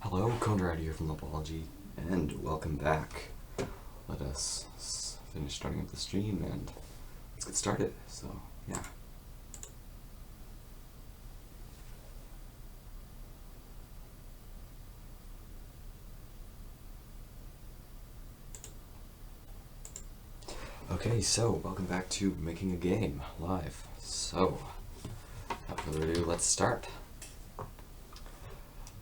Hello, Conrad here from Lumpology, and welcome back. Let us finish starting up the stream and let's get started. So, yeah. Okay, so welcome back to Making a Game live. So, without further ado, let's start.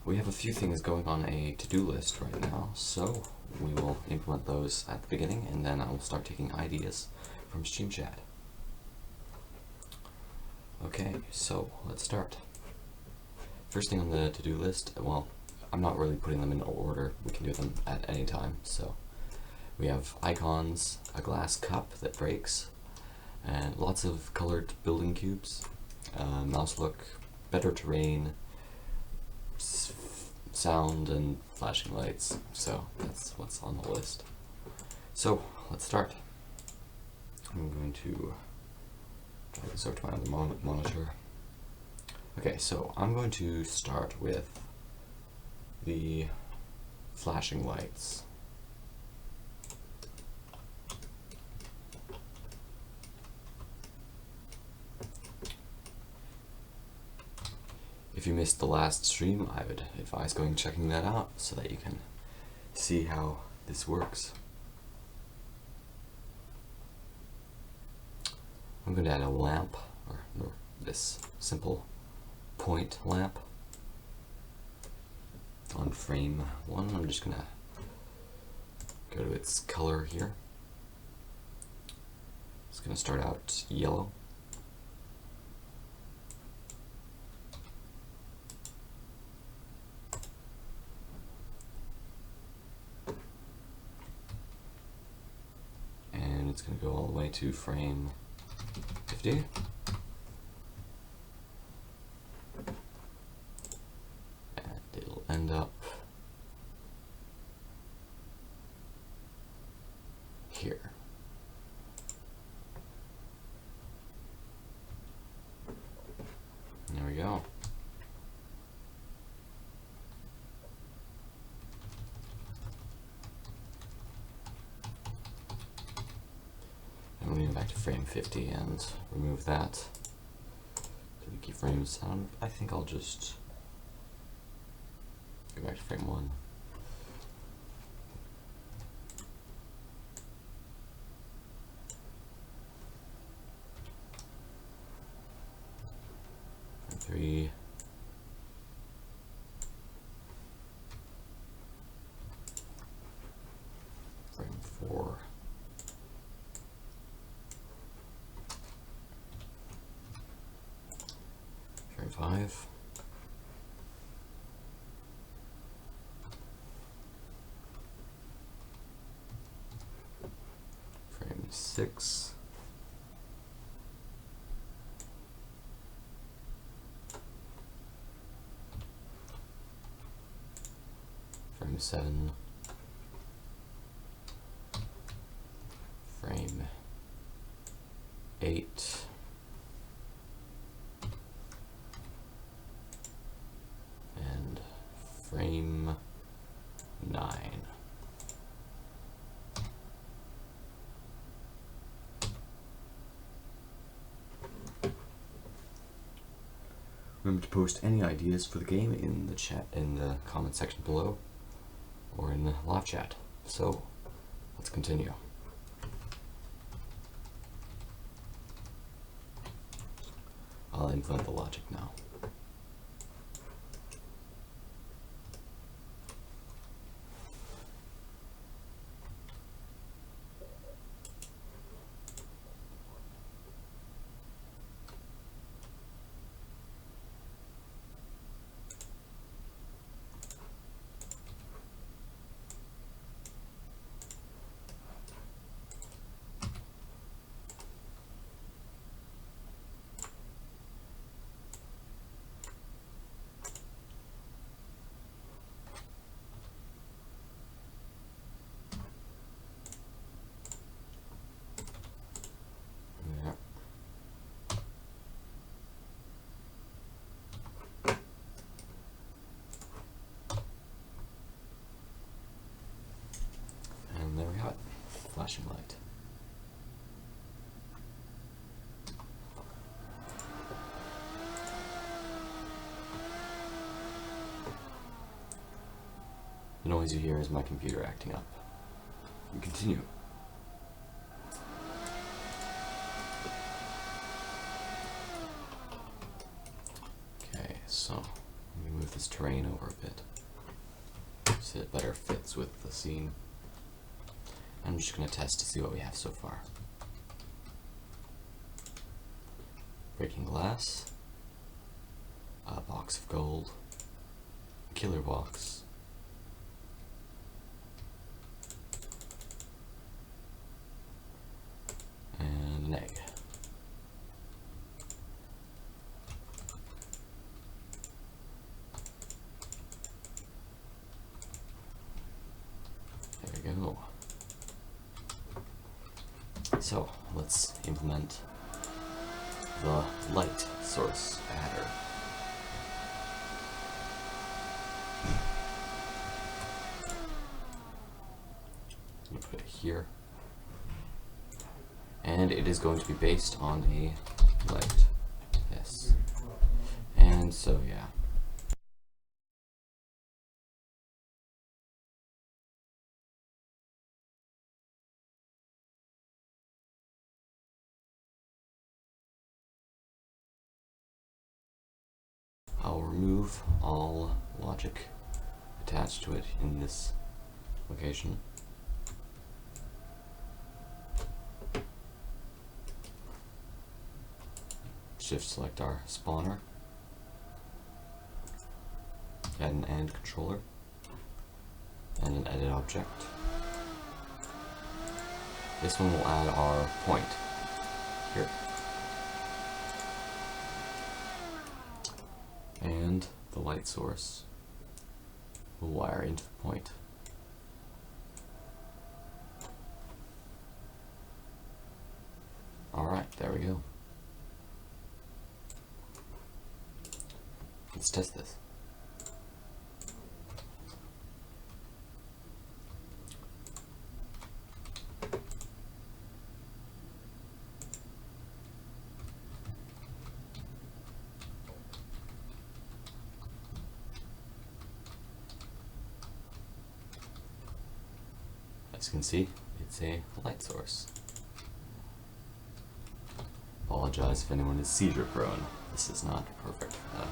We have a few things going on a to-do list right now, so we will implement those at the beginning, and then I will start taking ideas from Stream Chat. Okay, so let's start. First thing on the to-do list, well, I'm not really putting them in order. We can do them at any time. So we have icons, a glass cup that breaks, and lots of colored building cubes, mouse look, better terrain, sound, and flashing lights. So that's what's on the list. So let's start. I'm going to drag this over to my other monitor. Okay, so I'm going to start with the flashing lights. If you missed the last stream, I would advise checking that out so that you can see how this works. I'm going to add a lamp, or this simple point lamp on frame 1. I'm just going to go to its color here. It's going to start out yellow. And it's going to go all the way to frame 50. It'll end up here. There we go. And we'll move back to frame 50 and remove that to the keyframes. I think I'll just go back to frame 1. Frame 3. Frame 4. Frame 5. Frame 6. Frame 7. Frame 8. And frame 9. Remember to post any ideas for the game in the chat, in the comment section below, or in the live chat. So let's continue. I'll implement the logic now. The noise you hear is my computer acting up. We continue. Okay, so let me move this terrain over a bit so it better fits with the scene. I'm just going to test to see what we have so far. Breaking glass, a box of gold, a killer box, and an egg. There we go. So let's implement the light source adder. I'm going to put it here. And it is going to be based on a light. Yes. And so, yeah. I'll remove all logic attached to it in this location. Shift select our spawner. Add an AND controller and an edit object. This one will add our point here. And the light source will wire into the point. Alright, there we go. Let's test this. As you can see, it's a light source. Apologize if anyone is seizure prone. This is not perfect for that.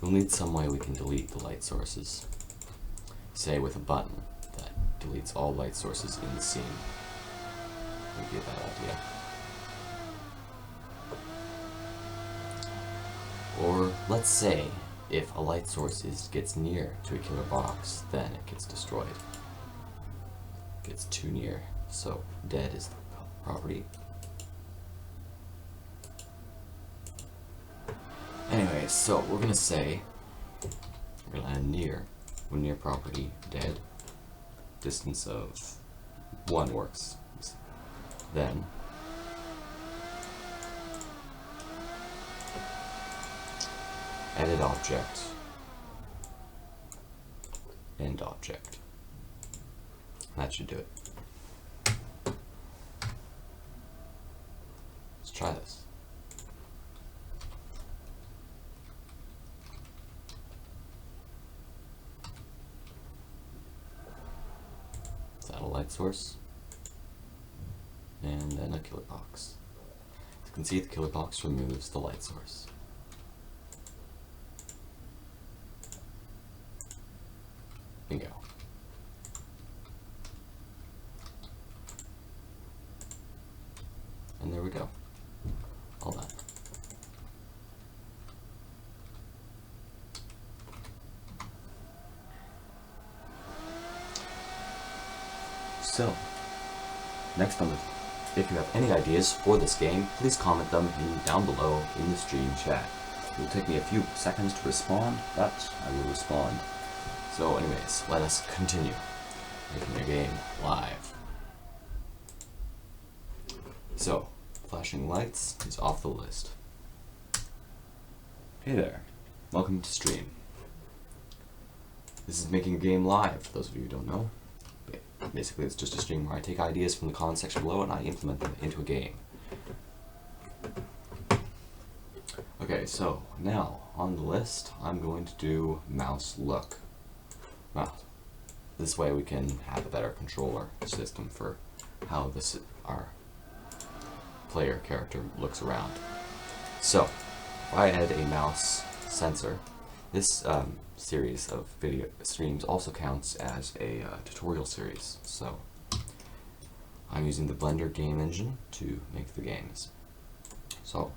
We'll need some way we can delete the light sources. Say with a button that deletes all light sources in the scene. Would be a bad idea. Or let's say if a light source gets near to a killer box, then it gets destroyed. Gets too near, so dead is the property. Anyway, so we're gonna say we're gonna add near. When near property dead, distance of 1 works. Then edit object, end object. That should do it. Let's try this. A light source, and then a killer box. As you can see, the killer box removes the light source. Bingo. And there we go. All done. So, next on the, if you have any ideas for this game, please comment them down below in the stream chat. It will take me a few seconds to respond, but I will respond. So anyways, let us continue making a game live. So, flashing lights is off the list. Hey there, welcome to stream. This is making a game live, for those of you who don't know. Basically, it's just a stream where I take ideas from the comment section below and I implement them into a game. Okay, so now on the list, I'm going to do mouse look. Well, this way we can have a better controller system for how our player character looks around. So, if I add a mouse sensor, this series of video streams also counts as a tutorial series. So, I'm using the Blender game engine to make the games. So,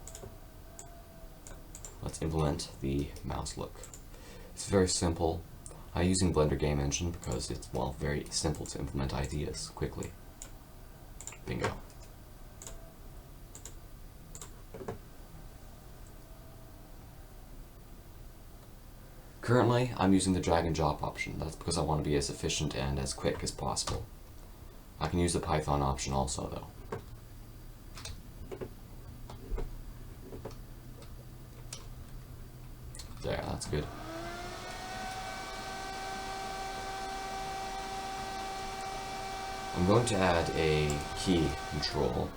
let's implement the mouse look. It's very simple. I'm using Blender game engine because it's, well, very simple to implement ideas quickly. Bingo. Currently, I'm using the drag and drop option. That's because I want to be as efficient and as quick as possible. I can use the Python option also, though. There, that's good. I'm going to add a key control.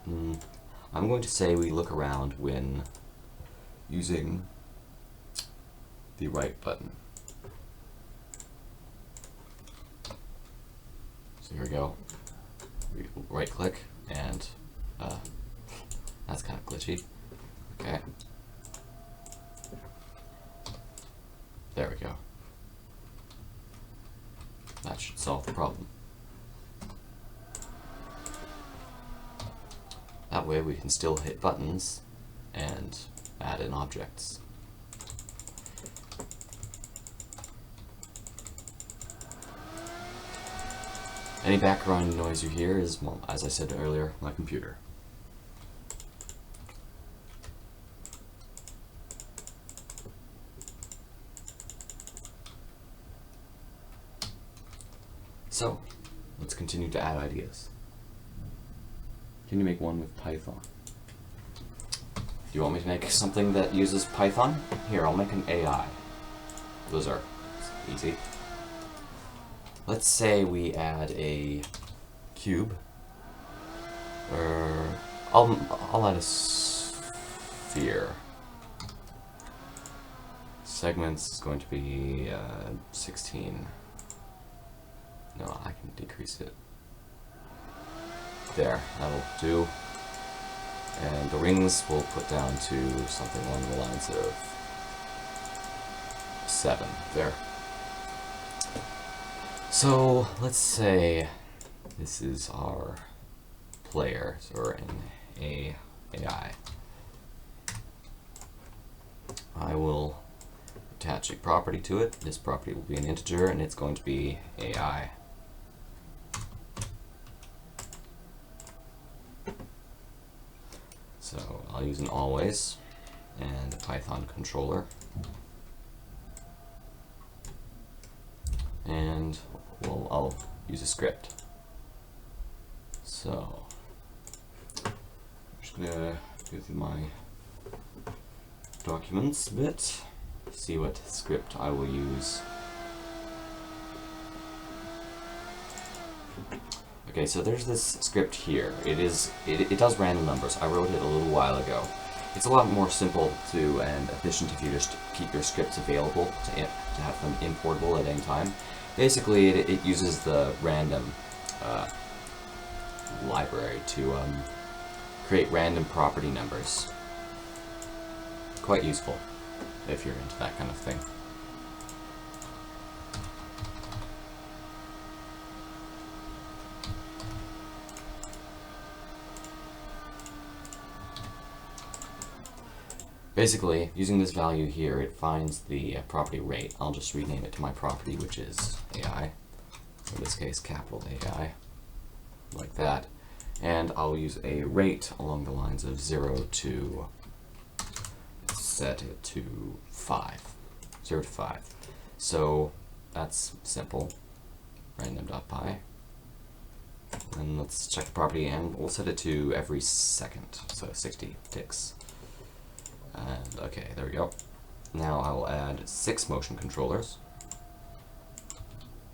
I'm going to say we look around when using the right button. So here we go. We right click and that's kind of glitchy. Okay. There we go. That should solve the problem. That way we can still hit buttons and add in objects. Any background noise you hear is, well, as I said earlier, my computer. So, let's continue to add ideas. Can you make one with Python? Do you want me to make something that uses Python? Here, I'll make an AI. Those are easy. Let's say we add a cube, or I'll add a sphere. Segments is going to be 16. No, I can decrease it. There, that'll do. And the rings we'll put down to something along the lines of 7. There. So, let's say this is our player, or an AI. I will attach a property to it. This property will be an integer, and it's going to be AI. So I'll use an always and a Python controller. And well, I'll use a script. So I'm just gonna go through my documents a bit, see what script I will use. Okay, so there's this script here. It does random numbers. I wrote it a little while ago. It's a lot more simple to and efficient if you just keep your scripts available to have them importable at any time. Basically, it uses the random library to create random property numbers. Quite useful if you're into that kind of thing. Basically, using this value here, it finds the property rate. I'll just rename it to my property, which is AI. In this case, capital AI, like that. And I'll use a rate along the lines of 0 to set it to 5. 0 to 5. So that's simple. Random.py. And let's check the property, and we'll set it to every second, so 60 ticks. And okay, there we go. Now I will add 6 motion controllers.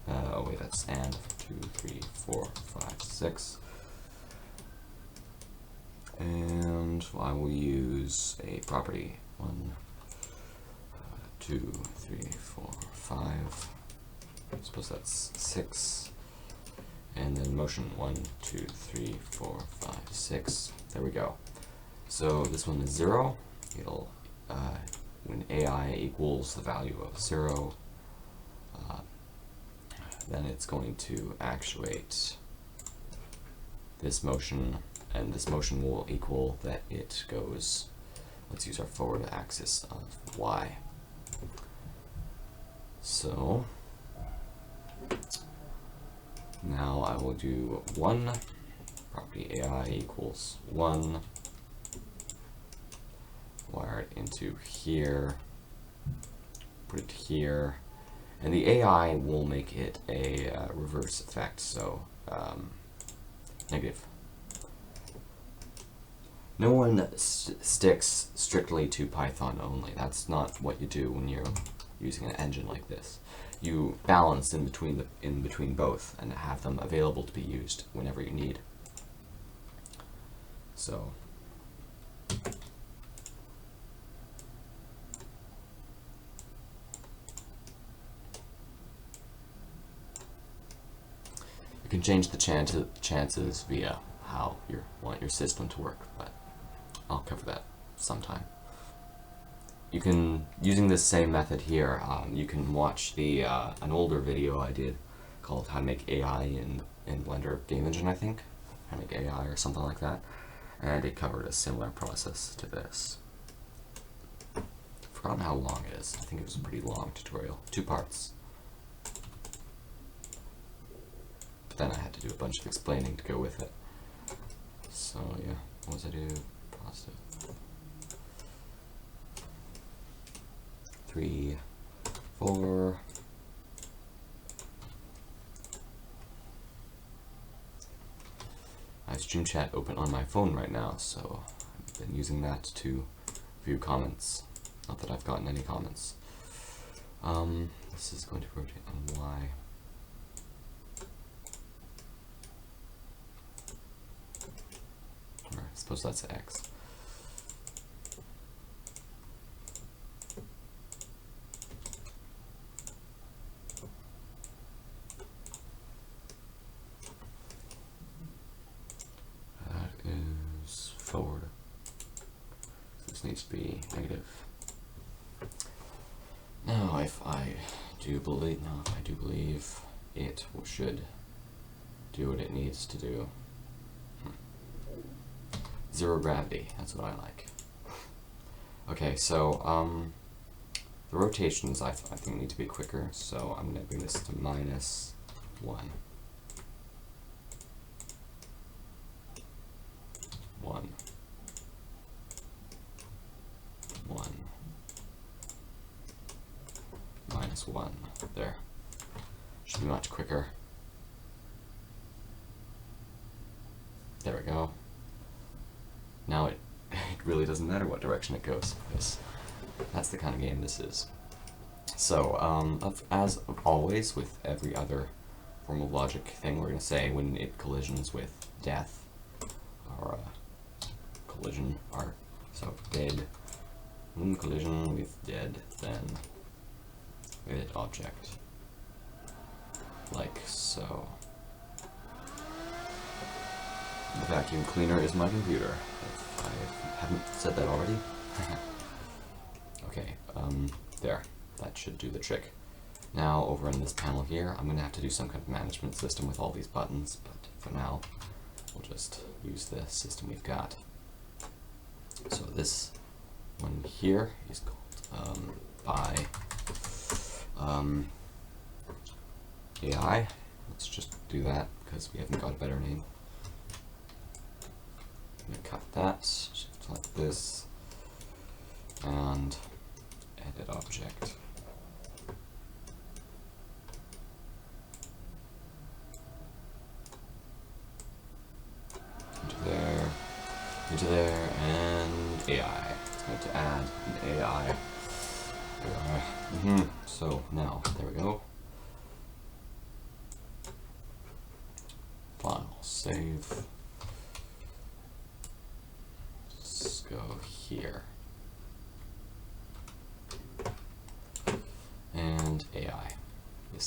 Oh wait, that's and 2, 3, 4, 5, 6. And and I will use a property. 1, 2, 3, 4, 5. I suppose that's 6. And then motion 1, 2, 3, 4, 5, 6. There we go. So this one is 0. It'll when AI equals the value of 0, then it's going to actuate this motion, and this motion will equal that it goes, let's use our forward axis of y. So now I will do 1, property AI equals 1, wire it into here, put it here, and the AI will make it a reverse effect, so negative. No one sticks strictly to Python only. That's not what you do when you're using an engine like this. You balance in between both and have them available to be used whenever you need. So you can change the chances via how you want your system to work, but I'll cover that sometime. You can, using this same method here, you can watch the an older video I did called How to Make AI in Blender Game Engine, I think. How to Make AI or something like that. And it covered a similar process to this. I've forgotten how long it is. I think it was a pretty long tutorial. 2 parts. But then I had to do a bunch of explaining to go with it. So yeah, what was I do? Positive. 3, 4. I have Stream Chat open on my phone right now, so I've been using that to view comments. Not that I've gotten any comments. This is going to rotate on Y. Or I suppose that's X. Forward. This needs to be negative. Now, if I do believe it should do what it needs to do. 0 gravity. That's what I like. Okay, so the rotations I think need to be quicker. So I'm going to bring this to -1. 1, 1, -1. There. Should be much quicker. There we go. Now it really doesn't matter what direction it goes, because that's the kind of game this is. So, as always with every other form of logic thing, we're going to say when it collisions with death, or collision art. So dead. When collision with dead, then edit object. Like so. The vacuum cleaner is my computer. If I haven't said that already. Okay, there. That should do the trick. Now over in this panel here, I'm going to have to do some kind of management system with all these buttons, but for now, we'll just use the system we've got. So this one here is called by AI. Let's just do that because we haven't got a better name. I'm going to cut that, shift like this, and edit object. Into there, and AI. It's going to add an AI. So now, there we go. File, save.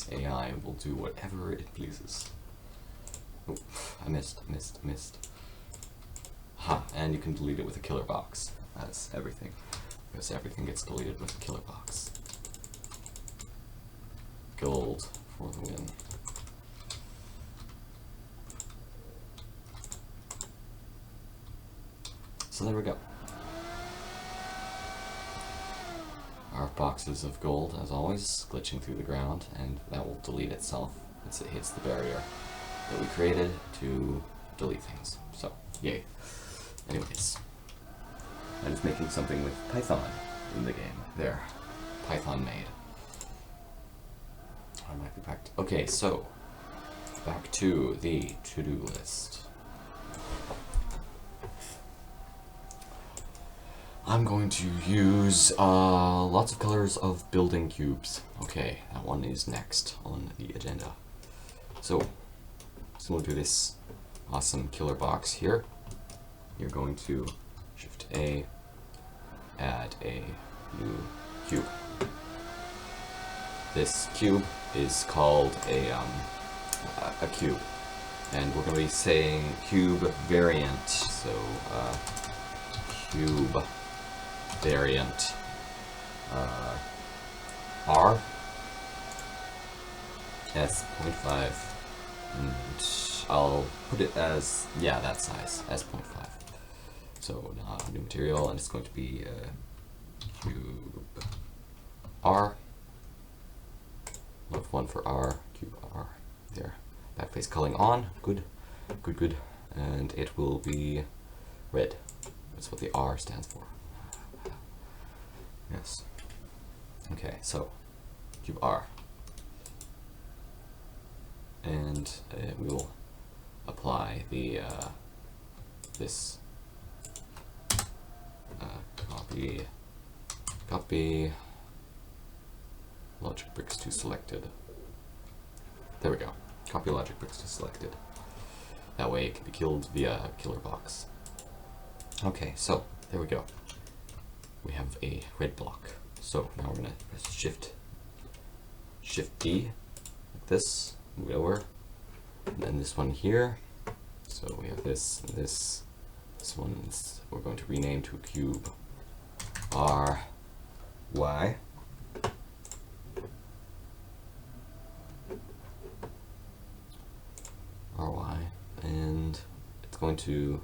this AI will do whatever it pleases. Oh, I missed. Ha, and you can delete it with a killer box. That's everything. Because everything gets deleted with a killer box. Gold for the win. So there we go. Our boxes of gold, as always, glitching through the ground, and that will delete itself as it hits the barrier that we created to delete things. So, yay. Anyways, I'm just making something with Python in the game. There. Python made. Automatically packed. Okay, so, back to the to-do list. I'm going to use lots of colors of building cubes. Okay, that one is next on the agenda. So we'll do this awesome killer box here. You're going to Shift A, add a new cube. This cube is called a cube, and we're going to be saying cube variant. So cube variant R S.5, and I'll put it as, yeah, that size, S.5. So new material, and it's going to be cube R. Look, one for R, cube R. There. Backface culling on. Good. And it will be red. That's what the R stands for. Yes. Okay, so cube R. And we will apply the this copy logic bricks to selected. There we go. Copy logic bricks to selected. That way it can be killed via killer box. Okay, so there we go. We have a red block. So now we're gonna press Shift D like this, move it over, and then this one here. So we have this and this. This one is, we're going to rename to cube R Y. RY, and it's going to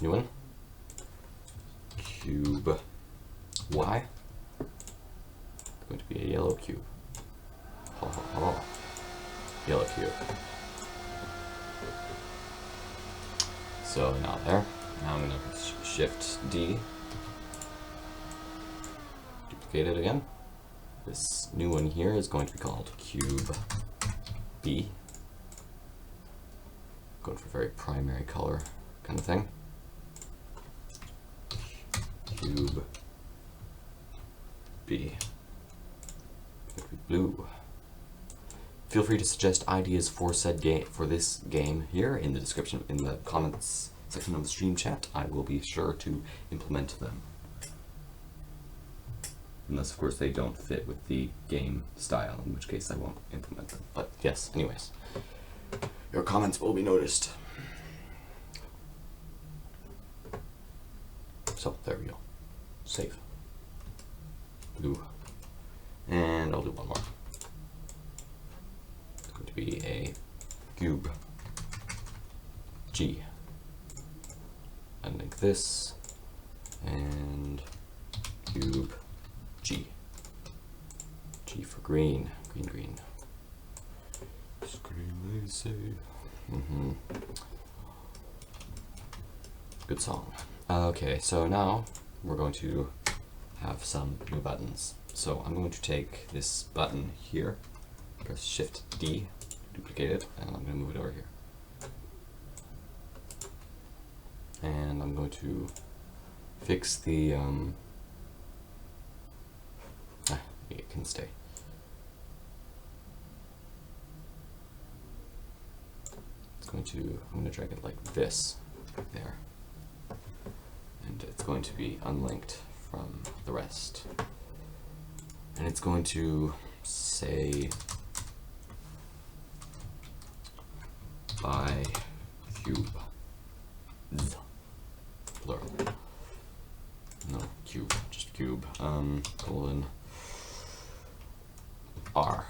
new one, cube Y. It's going to be a yellow cube. Yellow cube. So now there. Now I'm going to Shift D. Duplicate it again. This new one here is going to be called cube B. Going for a very primary color kind of thing. Cube B. It could be blue. Feel free to suggest ideas for said game, for this game here in the description, in the comments section of the stream chat. I will be sure to implement them. Unless, of course, they don't fit with the game style, in which case I won't implement them. But yes, anyways, your comments will be noticed. So there we go. Save. Blue. And I'll do one more. It's going to be a cube G. Unlink this. And cube G. G for green. Green. Scream lazy. Good song. Okay, so now we're going to have some new buttons. So I'm going to take this button here, press Shift D, duplicate it, and I'm going to move it over here. And I'm going to fix the, it can stay. I'm going to drag it like this, there. And and it's going to be unlinked from the rest. And it's going to say by cube, plural. No, cube, just cube, colon, R.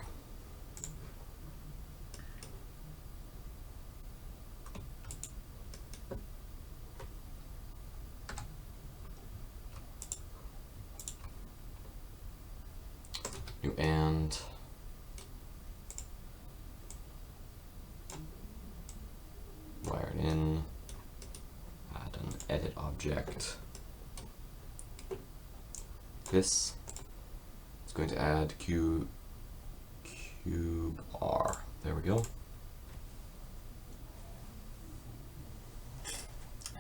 New and wire it in, add an edit object. This is going to add cube R. There we go.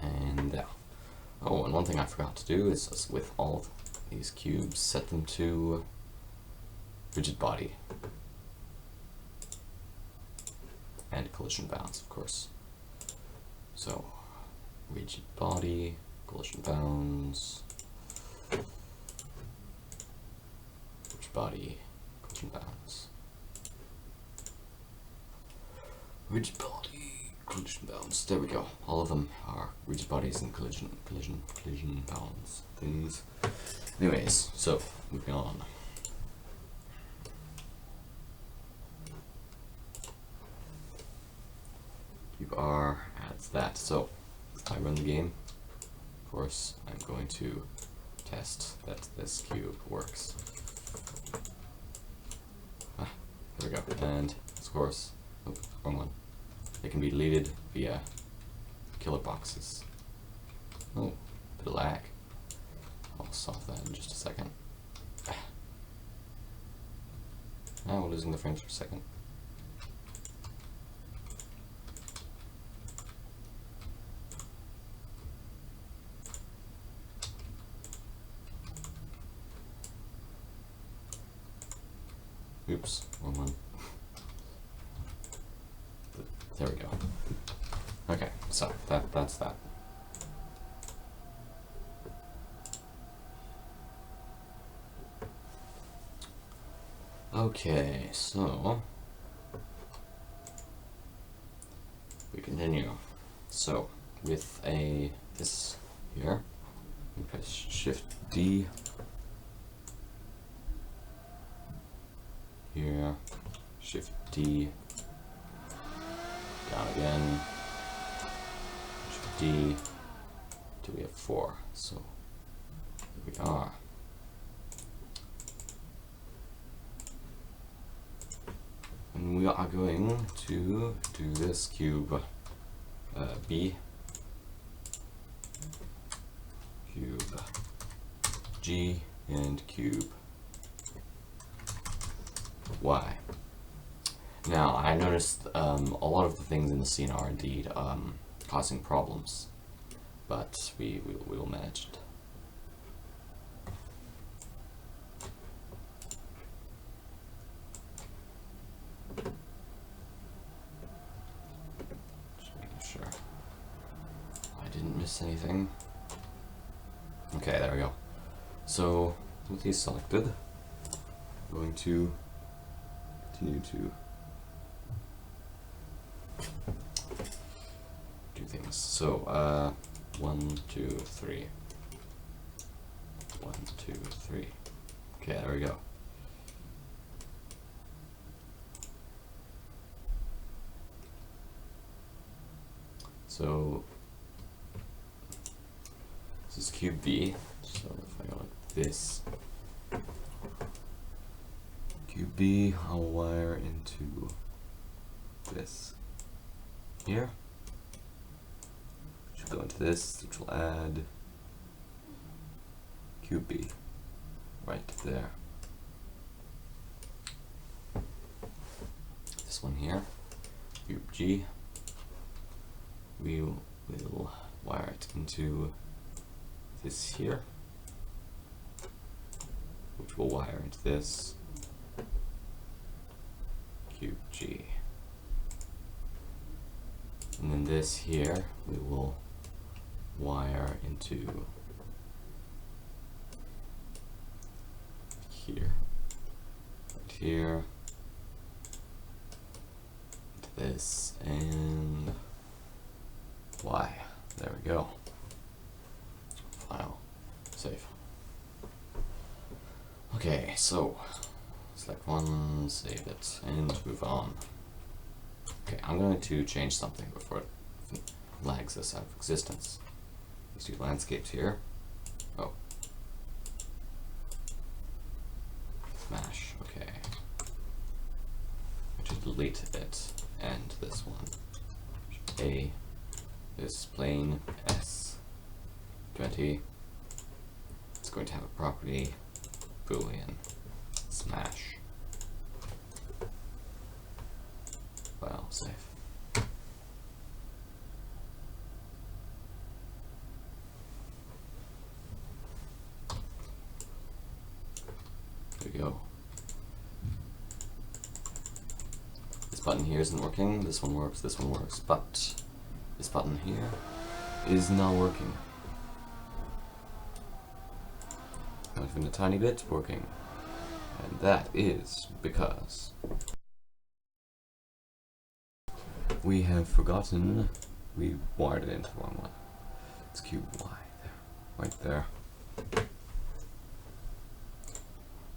And yeah. Oh, and one thing I forgot to do is just with all of these cubes, set them to rigid body and collision bounds, of course. So rigid body, collision bounds, rigid body, collision bounds, rigid body, collision bounds. There we go. All of them are rigid bodies and collision bounds things. Anyways, so moving on. Cube R adds that. So if I run the game, of course, I'm going to test that this cube works. There we go. And of course, oh, wrong one. It can be deleted via killer boxes. Oh, bit of lag. I'll solve that in just a second. Now we're losing the frames per second. Oops, wrong one. There we go. Okay, so that's that. Okay, so we continue. So with this here, we press Shift D. Here, Shift D, down again, Shift D, till we have 4. So here we are. And we are going to do this cube B, cube G, and cube Y. Now, I noticed a lot of the things in the scene are indeed causing problems, but we will manage it. Just making sure I didn't miss anything. Okay, there we go. So, with these selected, I'm going to continue to do things. So 1, 2, 3. 1, 2, 3. Okay, there we go. So this is cube B. So if I go like this, cube B, I'll wire into this here. Should go into this, which will add cube B right there. This one here, cube G, we will wire it into this here, which will wire into this cube G. And then this here we will wire into here. Right here. This and Y. There we go. File. Save. Okay, so select one, save it, and move on. Okay, I'm going to change something before it lags us out of existence. Let's do landscapes here. Oh. Smash, okay. I should delete it and this one. A, this plane, S, 20. It's going to have a property, boolean, smash. File, save. There we go. This button here isn't working, this one works, but this button here is not working. Not even a tiny bit working. And that is because we have forgotten we wired it into the wrong one. It's cube Y there, right there.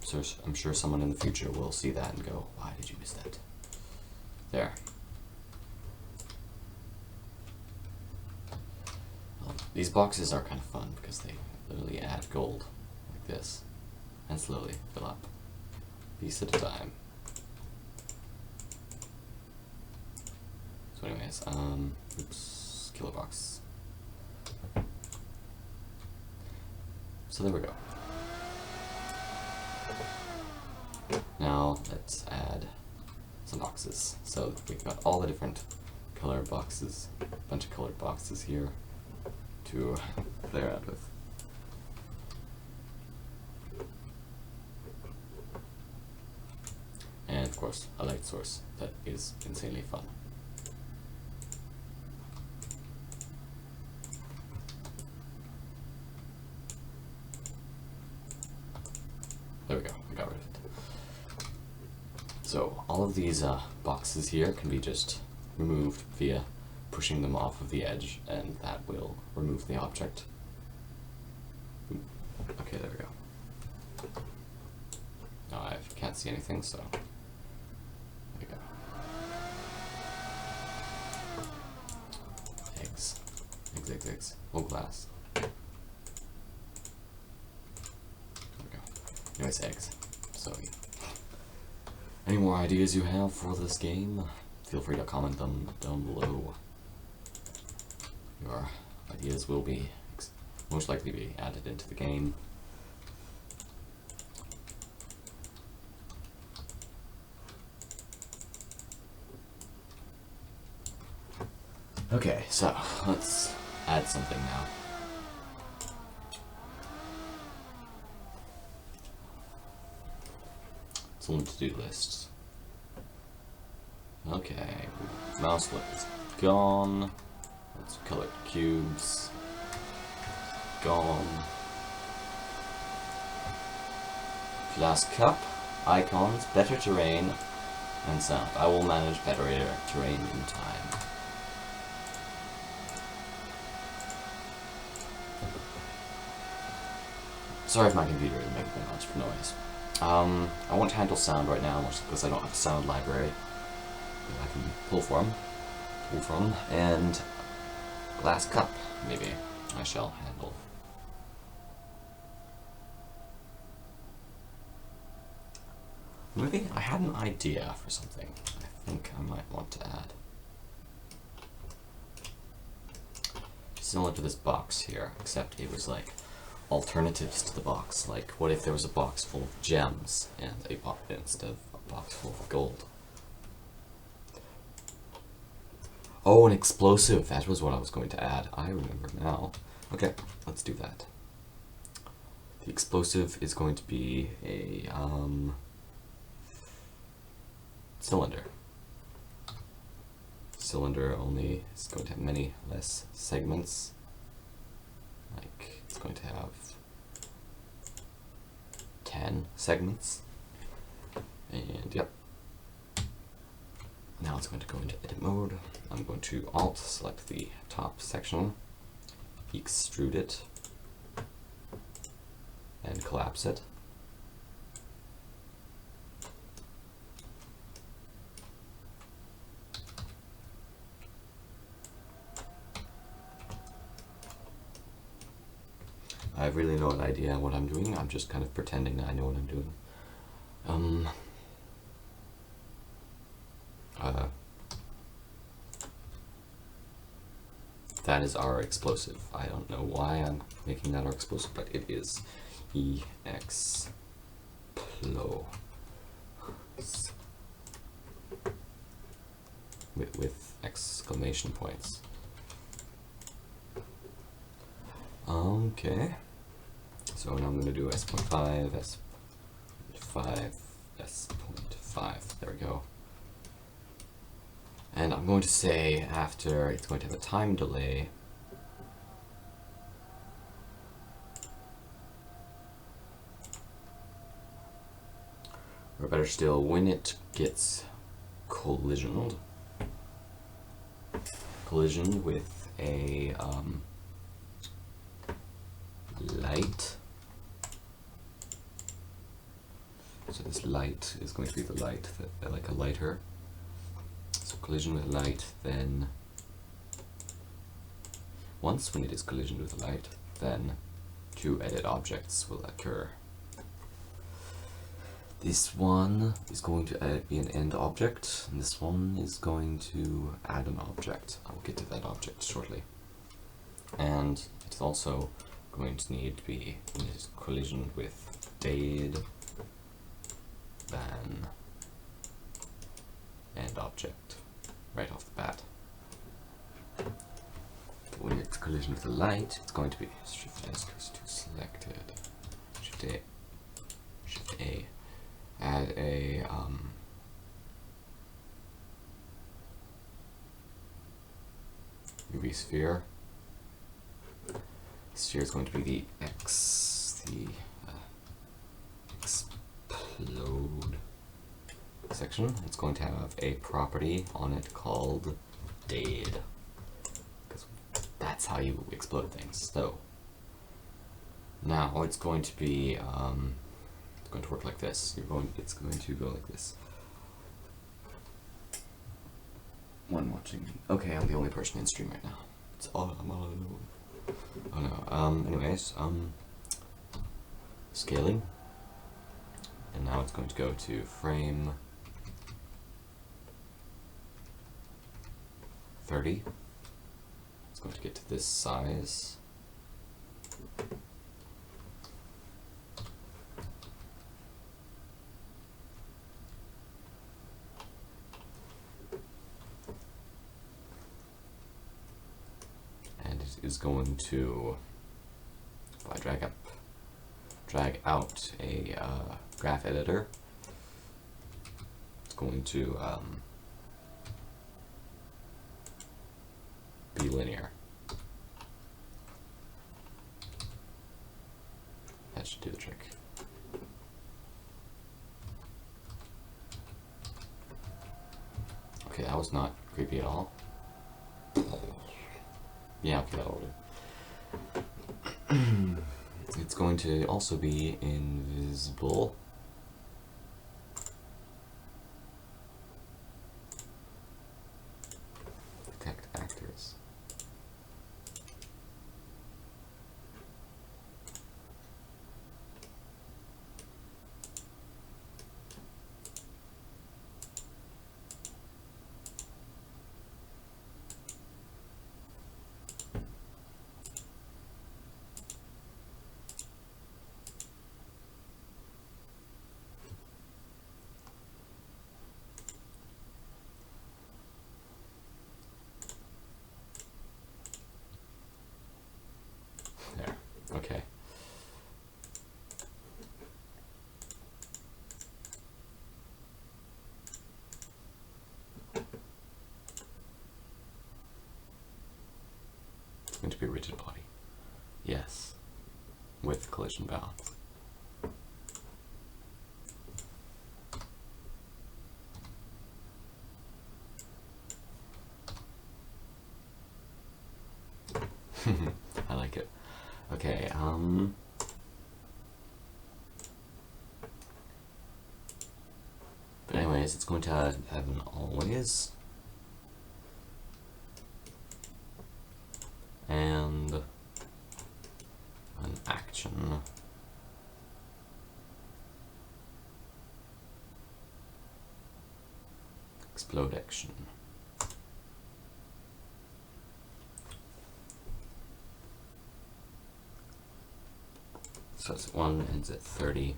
So I'm sure someone in the future will see that and go, why did you miss that? There. These boxes are kind of fun because they literally add gold like this and slowly fill up, piece at a time. So anyways, oops, killer box. So there we go. Now let's add some boxes. So we've got all the different color boxes, a bunch of colored boxes here to play around with. And of course, a light source that is insanely fun. There we go, I got rid of it. So all of these boxes here can be just removed via pushing them off of the edge, and that will remove the object. Okay, there we go. Now I can't see anything, so there we go. Eggs. Eggs, eggs, eggs. Oh, glass. There we go. Anyways, eggs. So, yeah. Any more ideas you have for this game? Feel free to comment them down below. Your ideas will be most likely be added into the game. Okay, so let's add something now. Some to-do lists. Okay, mouse flip is gone. Let's color cubes. Gone. Glass cup, icons, better terrain, and sound. I will manage better terrain in time. Sorry if my computer is making a bunch of noise. I won't handle sound right now, mostly because I don't have a sound library that I can pull from, and glass cup, maybe I shall handle. Maybe I had an idea for something I think I might want to add. Similar to this box here, except it was like alternatives to the box. Like, what if there was a box full of gems and a box instead of a box full of gold? Oh, an explosive. That was what I was going to add. I remember now. Okay, let's do that. The explosive is going to be a cylinder. Cylinder only is going to have many less segments. Like, it's going to have 10 segments. And yep. Now it's going to go into edit mode. I'm going to Alt select the top section, extrude it, and collapse it. I have really no idea what I'm doing. I'm just kind of pretending that I know what I'm doing. That is our explosive. I don't know why I'm making that our explosive, but it is EXPLO with exclamation points. Okay. So now I'm going to do S.5, S.5, S.5. There we go. And I'm going to say after it's going to have a time delay. Or better still, when it gets collisioned with a light. So this light is going to be the light, like a lighter. So collision with light, then once when it is collisioned with light, then two edit objects will occur. This one is going to be an end object, and this one is going to add an object. I will get to that object shortly. And it's also going to need to be when it is collisioned with dade, then end object right off the bat. When it's collision with the light, it's going to be Shift S goes to selected, Shift A, add a UV sphere. Sphere is going to be the explode section. It's going to have a property on it called dade, because that's how you explode things. So now it's going to be it's going to work like this. It's going to go like this. One watching. Okay, I'm the only person in stream right now. I'm all alone. Oh no. Anyways, scaling, and now it's going to go to frame 30. It's going to get to this size. And it is going to, if I drag out a graph editor, it's going to be linear. That should do the trick. Okay, that was not creepy at all. Yeah, okay, that'll do. It's going to also be invisible. Detect actors. There, okay. It's going to be a rigid body. Yes. With collision balance. I like it. Okay, but anyways, it's going to have an always and an action. Explode action. So it's 1 ends at 30.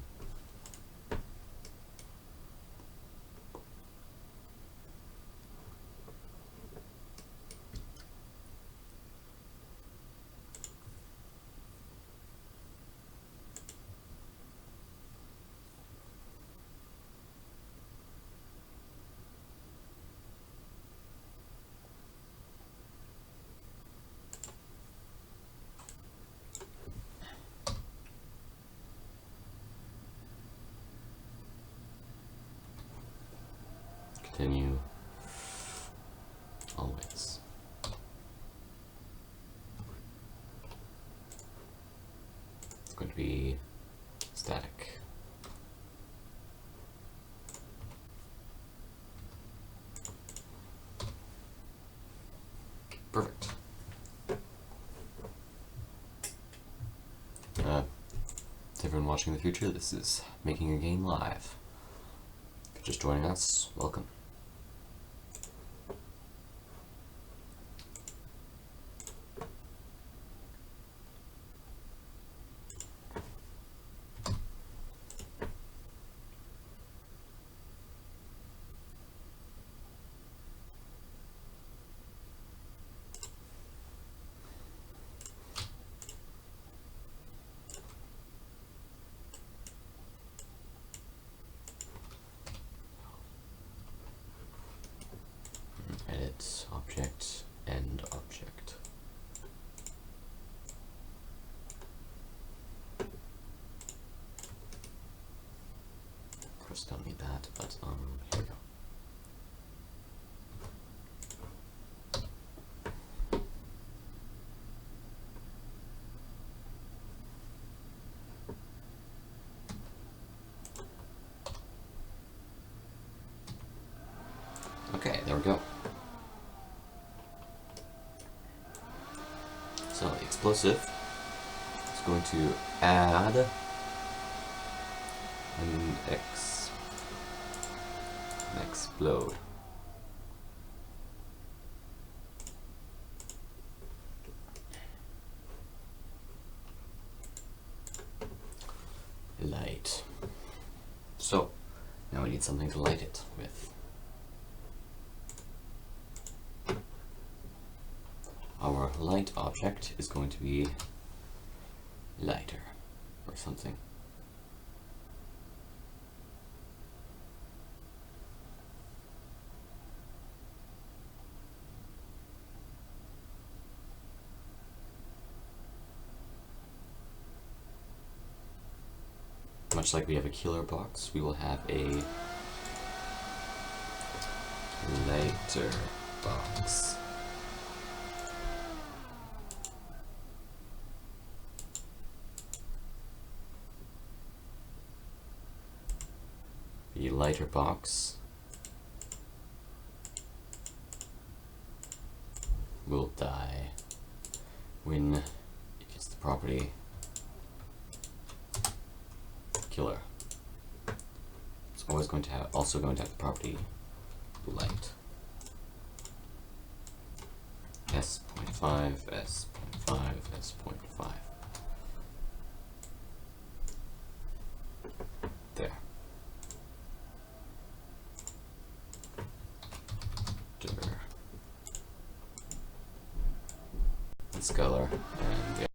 Continue. Always. It's going to be static. Perfect. To everyone watching in the future, this is Making a Game Live. If you're just joining us, welcome. Edit object, end object. Of course, don't need that, but here we go. Okay, there we go. So the explosive is going to add an explode. Light. So now we need something to light it with. Our light object is going to be lighter or something. Much like we have a killer box, we will have a lighter box. The lighter box will die when it gets the property killer. It's always going to have also going to have the property light. S.5, S.5, S.5. There. This color and yeah.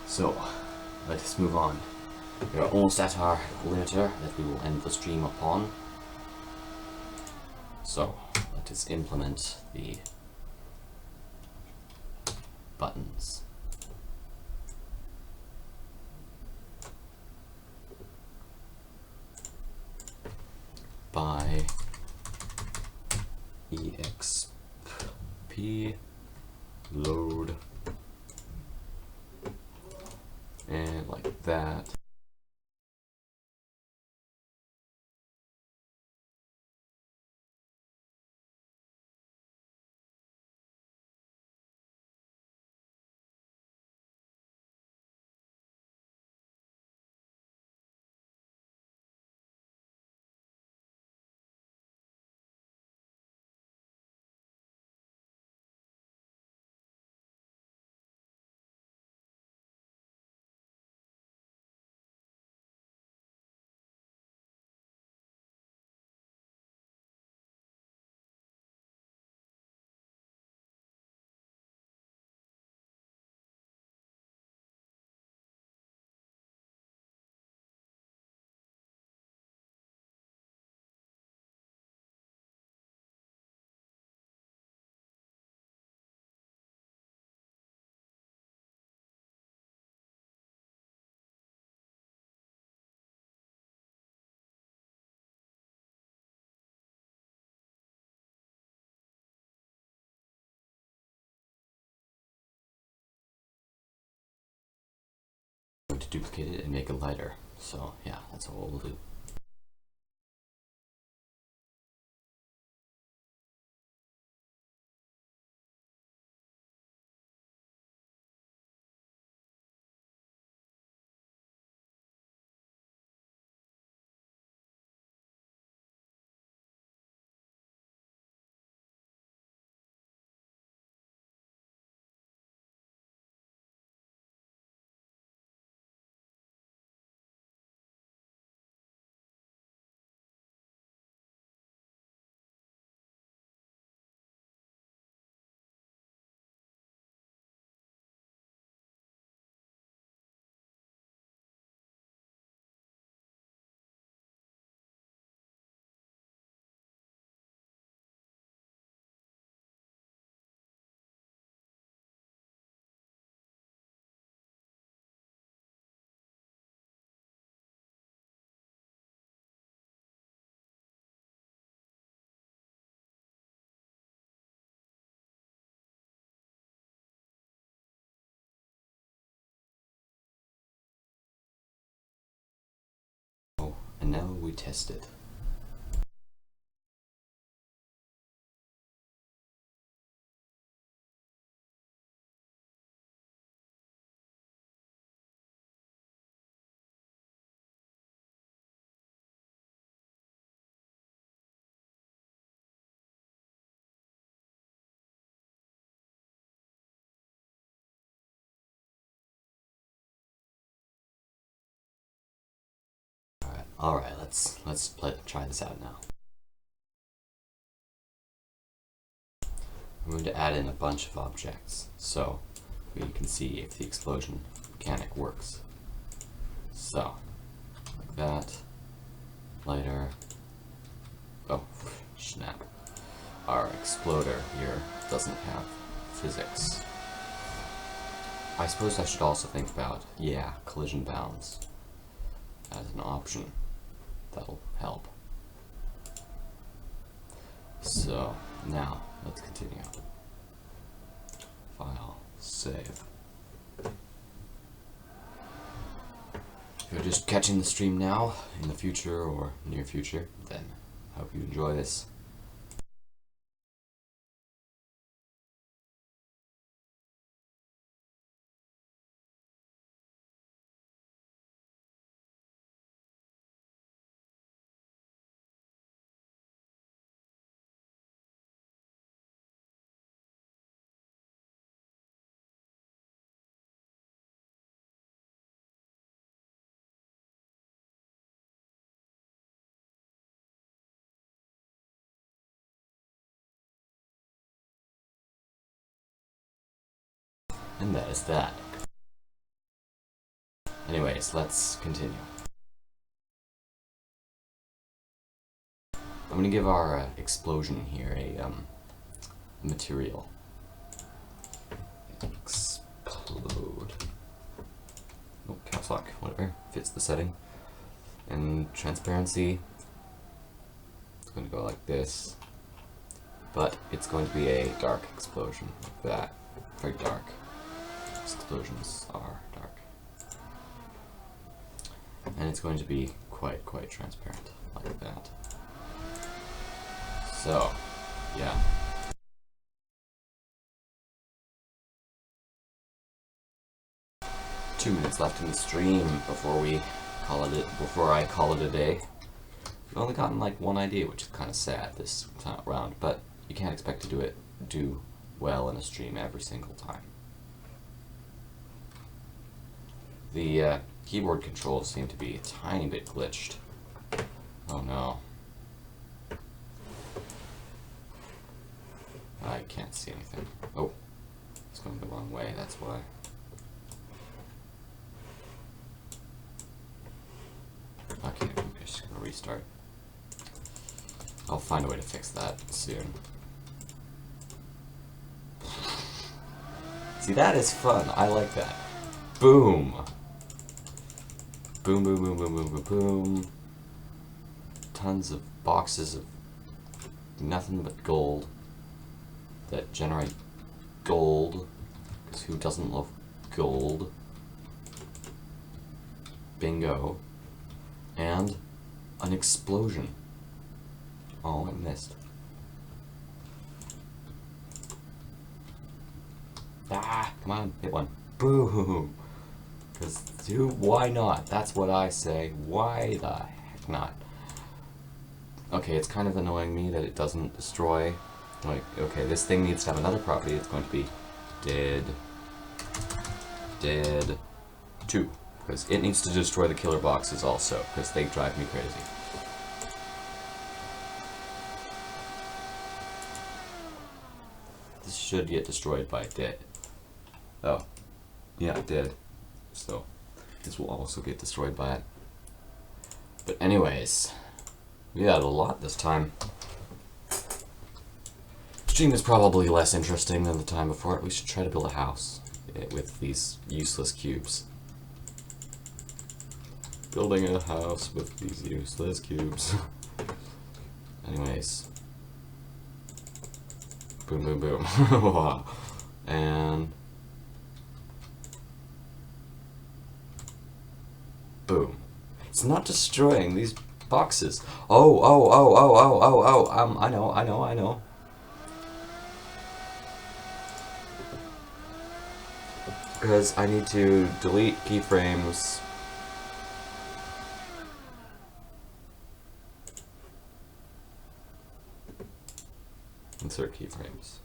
So, let us move on. We are almost at our limiter that we will end the stream upon. So, let us implement the buttons. p load, and like that. To duplicate it and make it lighter. So yeah, that's what we'll do. And now we test it. Alright, let's try this out now. I'm going to add in a bunch of objects so we can see if the explosion mechanic works. So, like that, lighter, oh, snap. Our exploder here doesn't have physics. I suppose I should also think about, yeah, collision bounds as an option. That'll help. So, now, let's continue. File, save. If you're just catching the stream now, in the future or near future, then I hope you enjoy this. And that is that. Anyways, let's continue. I'm going to give our explosion here a material. Explode. Oh, caps lock, whatever, fits the setting. And transparency, it's going to go like this. but it's going to be a dark explosion like that. Very dark. Explosions are dark. And it's going to be quite transparent like that. So, yeah. Two minutes left in the stream before I call it a day. We've only gotten like one idea, which is kind of sad this round, but you can't expect to do well in a stream every single time. The keyboard controls seem to be a tiny bit glitched. Oh no. I can't see anything. Oh, it's going the wrong way, that's why. Okay, I'm just gonna restart. I'll find a way to fix that soon. See, that is fun. I like that. Boom! Boom, boom, boom, boom, boom, boom, boom. Tons of boxes of nothing but gold that generate gold. Because who doesn't love gold? Bingo. And an explosion. Oh, I missed. Ah, come on, hit one. Boom! Because, why not? That's what I say. Why the heck not? Okay, it's kind of annoying me that it doesn't destroy. Like, okay, this thing needs to have another property. It's going to be dead. Dead. 2. Because it needs to destroy the killer boxes also, because they drive me crazy. This should get destroyed by dead. Oh. Yeah, dead. So, this will also get destroyed by it. But anyways, we had a lot this time. Stream is probably less interesting than the time before. We should try to build a house with these useless cubes. Building a house with these useless cubes. Anyways. Boom, boom, boom. And boom. It's not destroying these boxes. Oh, I know. Because I need to delete keyframes. Insert keyframes.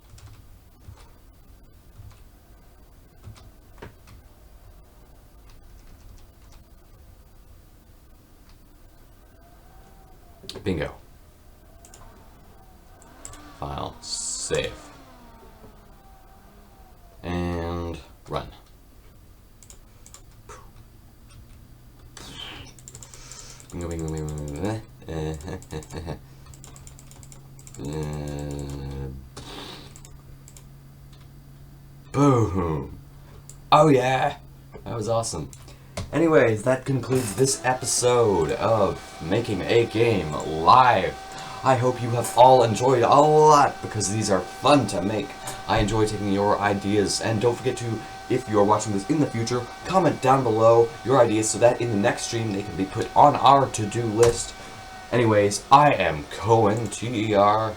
Bingo. File, save. And run. Bingo, bingo, bingo, bingo. Boom! Oh yeah! That was awesome. Anyways, that concludes this episode of Making a Game Live. I hope you have all enjoyed a lot, because these are fun to make. I enjoy taking your ideas, and don't forget to, if you're watching this in the future, comment down below your ideas so that in the next stream they can be put on our to-do list. Anyways, I am Cohen, T-E-R,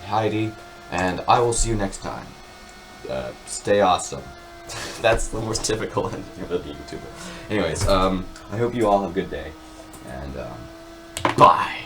Heidi, and I will see you next time. Stay awesome. That's the most typical ending of a YouTuber. Anyways, I hope you all have a good day, and bye!